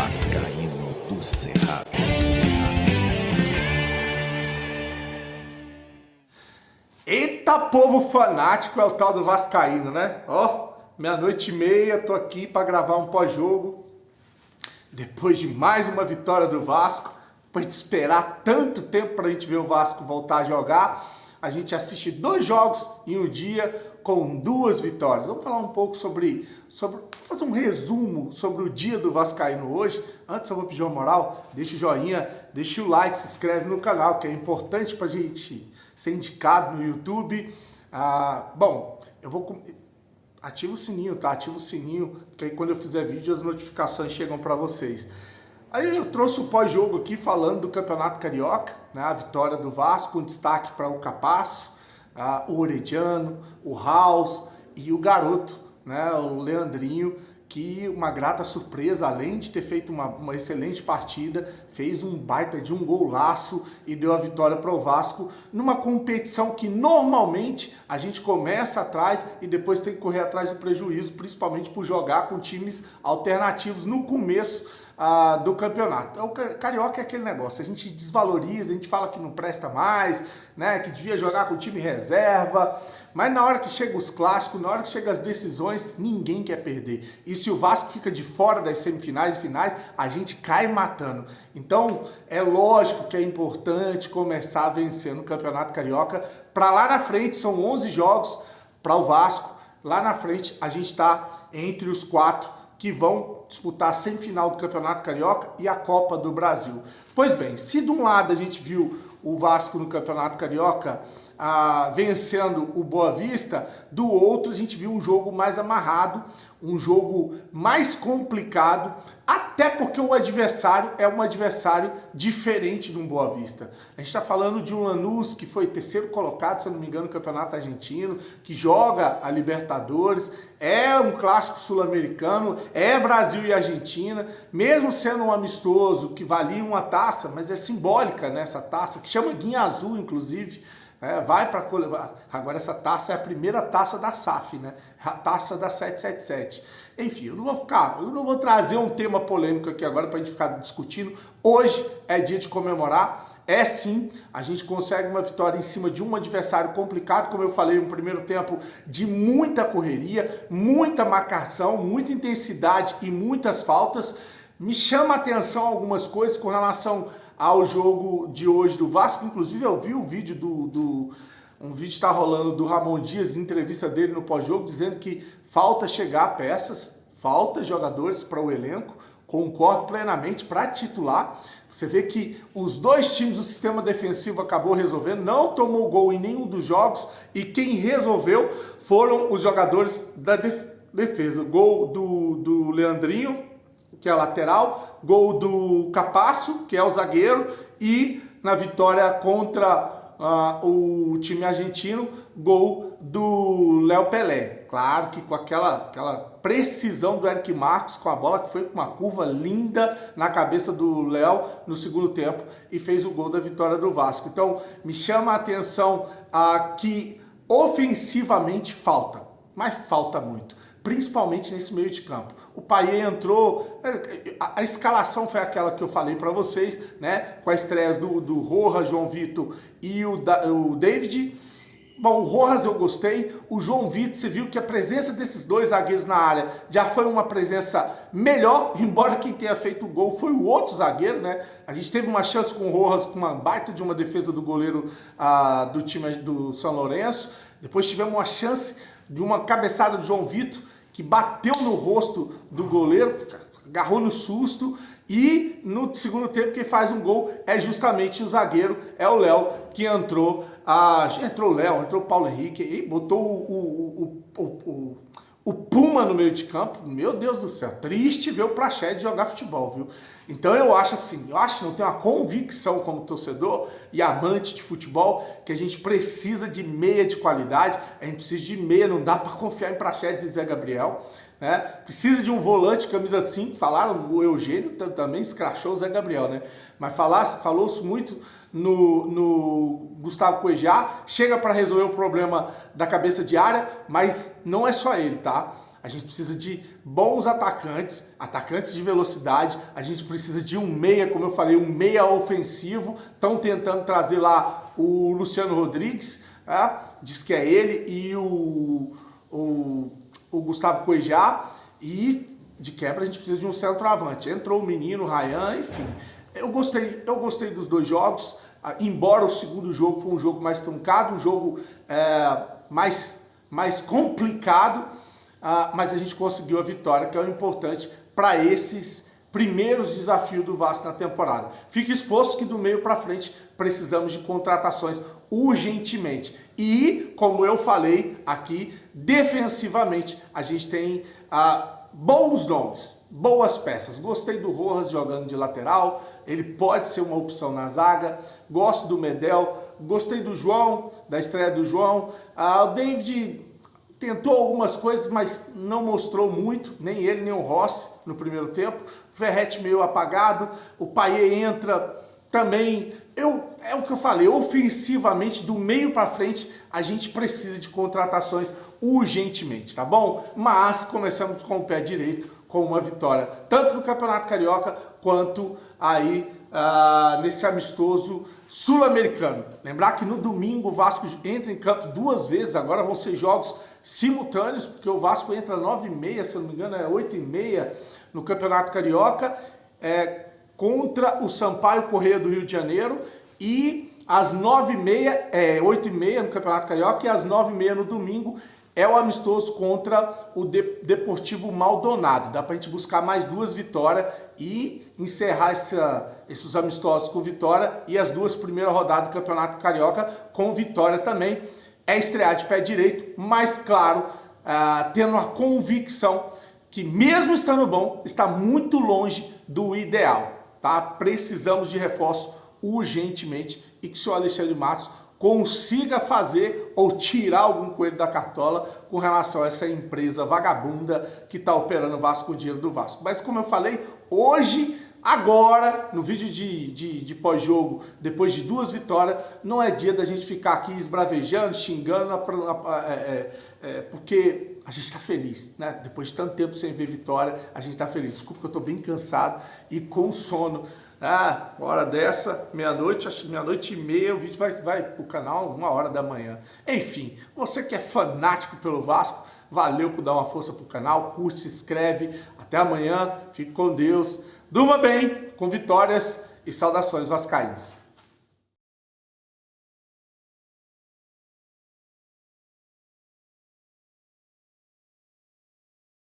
Vascaíno do Cerrado. Eita, povo fanático, é o tal do Vascaíno, né? Ó, meia-noite e meia, tô aqui para gravar um pós-jogo. Depois de mais uma vitória do Vasco, depois de esperar tanto tempo para a gente ver o Vasco voltar a jogar, a gente assiste 2 jogos em um dia com 2 vitórias. Vamos falar um pouco sobre fazer um resumo sobre o dia do Vascaíno hoje. Antes eu vou pedir uma moral, deixa o joinha, deixa o like, se inscreve no canal, que é importante para a gente ser indicado no YouTube. Bom, eu vou... Ativa o sininho, tá? Ativa o sininho, porque aí quando eu fizer vídeo as notificações chegam para vocês. Aí eu trouxe o pós-jogo aqui falando do Campeonato Carioca, né? A vitória do Vasco, com destaque para o Capasso, o Orediano, o Raus e o garoto, né? O Leandrinho, que uma grata surpresa, além de ter feito uma excelente partida, fez um baita de um golaço e deu a vitória para o Vasco numa competição que normalmente a gente começa atrás e depois tem que correr atrás do prejuízo, principalmente por jogar com times alternativos no começo do campeonato. O Carioca é aquele negócio, a gente desvaloriza, a gente fala que não presta mais, né, que devia jogar com time reserva, mas na hora que chega os clássicos, na hora que chega as decisões, ninguém quer perder. E se o Vasco fica de fora das semifinais e finais, a gente cai matando. Então, é lógico que é importante começar a vencer no Campeonato Carioca, para lá na frente, são 11 jogos para o Vasco, lá na frente a gente está entre os 4 que vão disputar a semifinal do Campeonato Carioca e a Copa do Brasil. Pois bem, se de um lado a gente viu o Vasco no Campeonato Carioca vencendo o Boa Vista, do outro a gente viu um jogo mais amarrado, um jogo mais complicado, até porque o adversário é um adversário diferente de um Boa Vista. A gente está falando de um Lanús que foi 3º colocado, se eu não me engano, no Campeonato Argentino, que joga a Libertadores, é um clássico sul-americano, é Brasil e Argentina, mesmo sendo um amistoso que valia uma taça, mas é simbólica, né, essa taça, que chama Guinha Azul, inclusive. Vai para agora essa taça é a primeira taça da SAF, né? A taça da 777. Enfim, eu não vou trazer um tema polêmico aqui agora para a gente ficar discutindo. Hoje é dia de comemorar. É sim, a gente consegue uma vitória em cima de um adversário complicado, como eu falei, um primeiro tempo de muita correria, muita marcação, muita intensidade e muitas faltas. Me chama a atenção algumas coisas com relação ao jogo de hoje do Vasco. Inclusive eu vi o vídeo um vídeo está rolando do Ramon Dias, entrevista dele no pós-jogo, dizendo que falta chegar peças, falta jogadores para o elenco. Concordo plenamente, para titular. Você vê que os 2 times, o sistema defensivo acabou resolvendo, não tomou gol em nenhum dos jogos, e quem resolveu foram os jogadores da defesa. Gol do Leandrinho, que é lateral, gol do Capasso, que é o zagueiro, e na vitória contra o time argentino, gol do Léo Pelé. Claro que com aquela precisão do Eric Marcos com a bola, que foi com uma curva linda na cabeça do Léo no segundo tempo e fez o gol da vitória do Vasco. Então me chama a atenção que ofensivamente falta, mas falta muito, principalmente nesse meio de campo. O Payet entrou, a escalação foi aquela que eu falei para vocês, né? Com a estreia do Rojas, João Vitor e o David. Bom, o Rojas eu gostei, o João Vitor, você viu que a presença desses 2 zagueiros na área já foi uma presença melhor, embora quem tenha feito o gol foi o outro zagueiro, né? A gente teve uma chance com o Rojas, com uma baita de uma defesa do goleiro do time do São Lourenço. Depois tivemos uma chance de uma cabeçada do João Vitor, que bateu no rosto do goleiro, agarrou no susto, e no segundo tempo quem faz um gol é justamente o zagueiro, é o Léo, que entrou o Paulo Henrique, e botou o Puma no meio de campo. Meu Deus do céu, triste ver o Praxedes jogar futebol, viu? Então eu acho assim, não tenho uma convicção como torcedor e amante de futebol, que a gente precisa de meia de qualidade, a gente precisa de meia, não dá para confiar em Praxedes e Zé Gabriel, né? Precisa de um volante, camisa 5, falaram, o Eugênio também escrachou o Zé Gabriel, né? Mas falou-se muito no Gustavo Cuejá, chega para resolver o problema da cabeça de área, mas não é só ele, tá? A gente precisa de bons atacantes, atacantes de velocidade. A gente precisa de um meia, como eu falei, um meia ofensivo. Estão tentando trazer lá o Luciano Rodrigues, diz que é ele, e o Gustavo Cuejá. E de quebra a gente precisa de um centroavante. Entrou o menino, o Ryan, enfim. Eu gostei dos dois jogos, embora o segundo jogo foi um jogo mais truncado, um jogo mais complicado, mas a gente conseguiu a vitória, que é o importante para esses primeiros desafios do Vasco na temporada. Fica exposto que do meio para frente precisamos de contratações urgentemente. E, como eu falei aqui, defensivamente a gente tem bons nomes, boas peças. Gostei do Rojas jogando de lateral, ele pode ser uma opção na zaga. Gosto do Medel, gostei do João, da estreia do João. O David tentou algumas coisas, mas não mostrou muito, nem ele, nem o Rossi no primeiro tempo. O Verratti meio apagado, o Payet entra também. É o que eu falei, ofensivamente, do meio para frente, a gente precisa de contratações urgentemente, tá bom? Mas começamos com o pé direito, com uma vitória, tanto no Campeonato Carioca, quanto aí nesse amistoso sul-americano. Lembrar que no domingo o Vasco entra em campo 2 vezes, agora vão ser jogos simultâneos, porque o Vasco entra 9h30, se eu não me engano é 8h30 no Campeonato Carioca, contra o Sampaio Corrêa do Rio de Janeiro, e às 9h30, 8h30 no Campeonato Carioca, e às 9h30 no domingo é o amistoso contra o Deportivo Maldonado. Dá pra gente buscar mais 2 vitórias e encerrar esses amistosos com vitória, e as 2 primeiras rodadas do Campeonato Carioca com vitória também. É estrear de pé direito, mas claro, tendo uma convicção que mesmo estando bom, está muito longe do ideal, tá? Precisamos de reforço urgentemente, e que o senhor Alexandre Matos consiga fazer ou tirar algum coelho da cartola com relação a essa empresa vagabunda que está operando o Vasco com o dinheiro do Vasco. Mas como eu falei, hoje, agora, no vídeo de pós-jogo, depois de 2 vitórias, não é dia da gente ficar aqui esbravejando, xingando, porque a gente está feliz, né? Depois de tanto tempo sem ver vitória, a gente está feliz. Desculpa que eu estou bem cansado e com sono. Hora dessa, meia-noite, acho que 00h30, o vídeo vai pro canal 1h da manhã. Enfim, você que é fanático pelo Vasco, valeu por dar uma força pro canal, curte, se inscreve. Até amanhã, fique com Deus. Durma bem, com vitórias e saudações vascaínas.